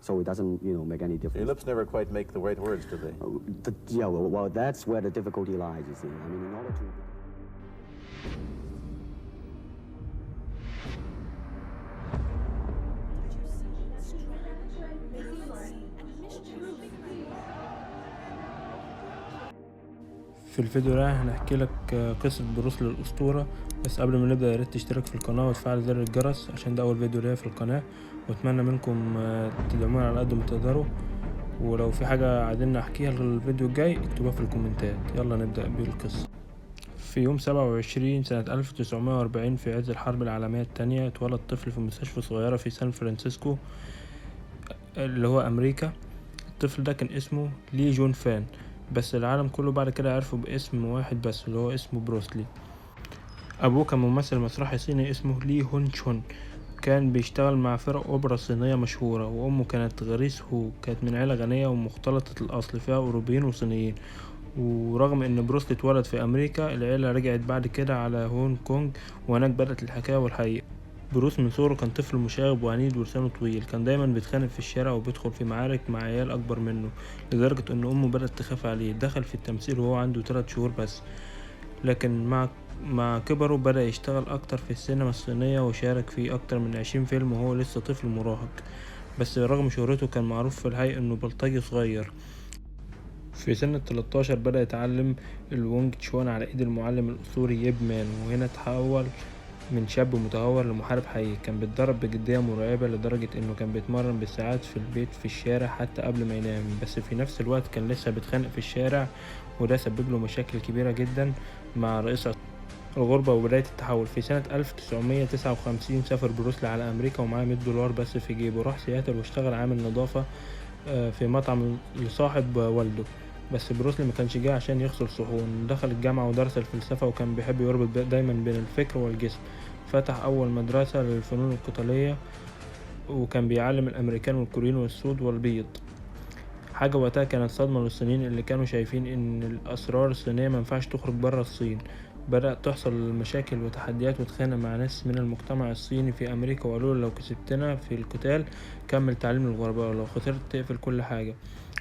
so it doesn't, make any difference. Your lips never quite make the right words, do they? Well, that's where the difficulty lies, you see. I mean, in order to... في الفيديو ده هنحكي لك قصة بروس لي الأسطورة. بس قبل ما نبدأ ياريت تشترك في القناة وتفعل زر الجرس عشان ده أول فيديو ليا في القناة، وأتمنى منكم تدعمونا على قد ما تقدروا. ولو في حاجة عايزين نحكيها الفيديو الجاي اكتبوها في الكومنتات. يلا نبدأ بالقصة. في يوم 27 سنة 1940 في عز الحرب العالمية التانية اتولد طفل في مستشفى صغيرة في سان فرانسيسكو اللي هو أمريكا. الطفل ده كان اسمه لي جون فان، بس العالم كله بعد كده عرفه باسم واحد بس اللي هو اسمه بروس لي. أبوه كان ممثل مسرحي صيني اسمه لي هون شون، كان بيشتغل مع فرق أوبرا صينية مشهورة. وأمه كانت غريس هو، كانت من عيلة غنية ومختلطة الأصل فيها أوروبيين وصينيين. ورغم ان بروس لي اتولد في امريكا، العيلة رجعت بعد كده على هونج كونج، وهناك بدأت الحكاية والحقيقة. بروس من صغره كان طفل مشاغب وعنيد ولسانه طويل، كان دايما بيتخانق في الشارع وبيدخل في معارك مع عيال اكبر منه، لدرجة ان امه بدأت تخاف عليه. دخل في التمثيل وهو عنده 3 شهور بس، لكن مع كبره بدأ يشتغل اكتر في السينما الصينية وشارك في اكتر من 20 فيلم وهو لسه طفل مراهق. بس رغم شهرته كان معروف في الحي انه بلطجي صغير. في سن 13 بدأ يتعلم الوونج تشون على ايد المعلم الاسطوري ييب مان، وهنا تحول من شاب متهور لمحارب حقيقي. كان بيتدرب بجدية مرعبة لدرجة انه كان بيتمرن بالساعات في البيت في الشارع حتى قبل ما ينام، بس في نفس الوقت كان لسه بيتخانق في الشارع، وده سبب له مشاكل كبيرة جدا مع رئيس الغربة. وبداية التحول في سنة 1959 سافر بروس لي على أمريكا ومعاه $100 بس في جيبه. راح سياتل واشتغل عامل نظافة في مطعم لصاحب والده. بس بروس لي ما كانش جاي عشان يغسل صحون. دخل الجامعة ودرس الفلسفة، وكان بيحب يربط دايما بين الفكر والجسم. فتح أول مدرسة للفنون القتالية، وكان بيعلم الأمريكان والكوريين والسود والبيض. حاجة وقتها كانت صدمة للصينيين اللي كانوا شايفين إن الأسرار الصينية منفعش تخرج برا الصين. بدأت تحصل مشاكل وتحديات، واتخانق مع ناس من المجتمع الصيني في أمريكا وقالوا له لو كسبتنا في القتال كمل تعليم الغرباء، ولو خسرت تقفل كل حاجة.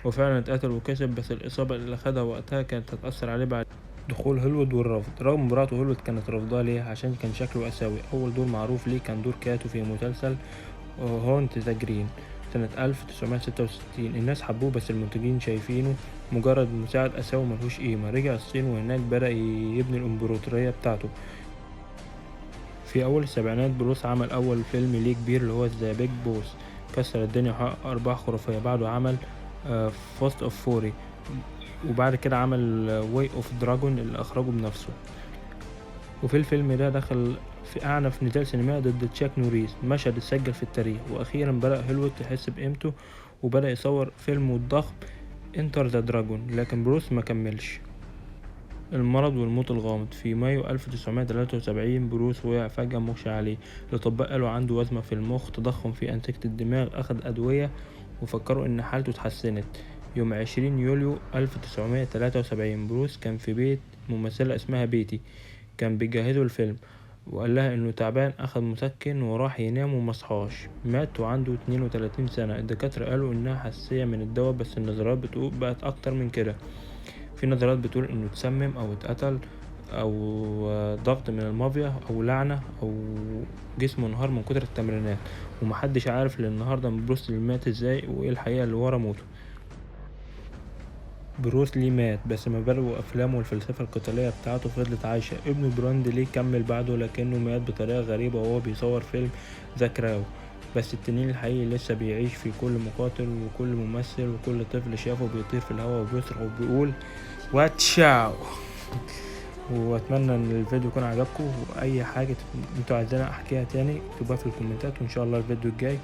وفعلا اتقتل وكسب، بس الإصابة اللي خدها وقتها كانت هتأثر عليه بعد دخول هوليوود والرفض. رغم مراته هوليوود كانت رافضاه ليه عشان كان شكله أساوي. أول دور معروف ليه كان دور كاتو في مسلسل هونت ذا جرين سنة 1966. الناس حبوه، بس المنتجين شايفينه مجرد مساعد أساوي ملهوش قيمة. رجع الصين وهناك بدأ يبني الإمبراطورية بتاعته. في أول السبعينات بروس عمل أول فيلم ليه كبير اللي هو ذا بيج بوس، كسر الدنيا وحقق أرباح خرافية. بعده عمل فاست اوف فوري، وبعد كده عمل واي اوف دراجون اللي أخرجه بنفسه. وفي الفيلم ده دخل في أعنف نزال سينمائي ضد تشاك نوريس، مشهد اتسجل في التاريخ. وأخيرا بدأ هوليوود تحس بقيمته وبدأ يصور فيلمه الضخم انتر ذا دراجون، لكن بروس ما كملش. المرض والموت الغامض. في مايو 1973 بروس وقع فجأة مغشى عليه. الأطباء قالوا عنده وزمة في المخ، تضخم في أنسجة الدماغ، أخذ أدوية وفكروا إن حالته اتحسنت. يوم 20 يوليو 1973 بروس كان في بيت ممثلة اسمها بيتي، كان بيجهزوا الفيلم، وقال لها انه تعبان. اخذ مسكن وراح ينام ومصحاش. مات وعنده 32 سنة. الدكاترة قالوا انها حساسية من الدواء، بس النظريات بتقول بقت اكتر من كده. في نظريات بتقول انه اتسمم او اتقتل او ضغط من المافيا او لعنة او جسمه انهار من كتر التمرينات، ومحدش عارف للنهاردة بروس لي مات ازاي وايه الحقيقة اللي ورا موته. بروس لي مات، بس مبادئه وافلامه والفلسفة القتالية بتاعته فضلت عايشة. ابنه براند لي كمل بعده، لكنه مات بطريقة غريبة وهو بيصور فيلم ذا كراو. بس التنين الحقيقي لسه بيعيش في كل مقاتل وكل ممثل وكل طفل شافه بيطير في الهواء وبيصرخ وبيقول واتشاو. واتمنى ان الفيديو يكون عجبكم، واي حاجة انتوا عايزينها احكيها تاني اكتبوها في الكومنتات، وان شاء الله الفيديو الجاي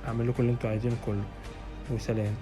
اعمل لكم اللي انتوا عايزينه كله. وسلام.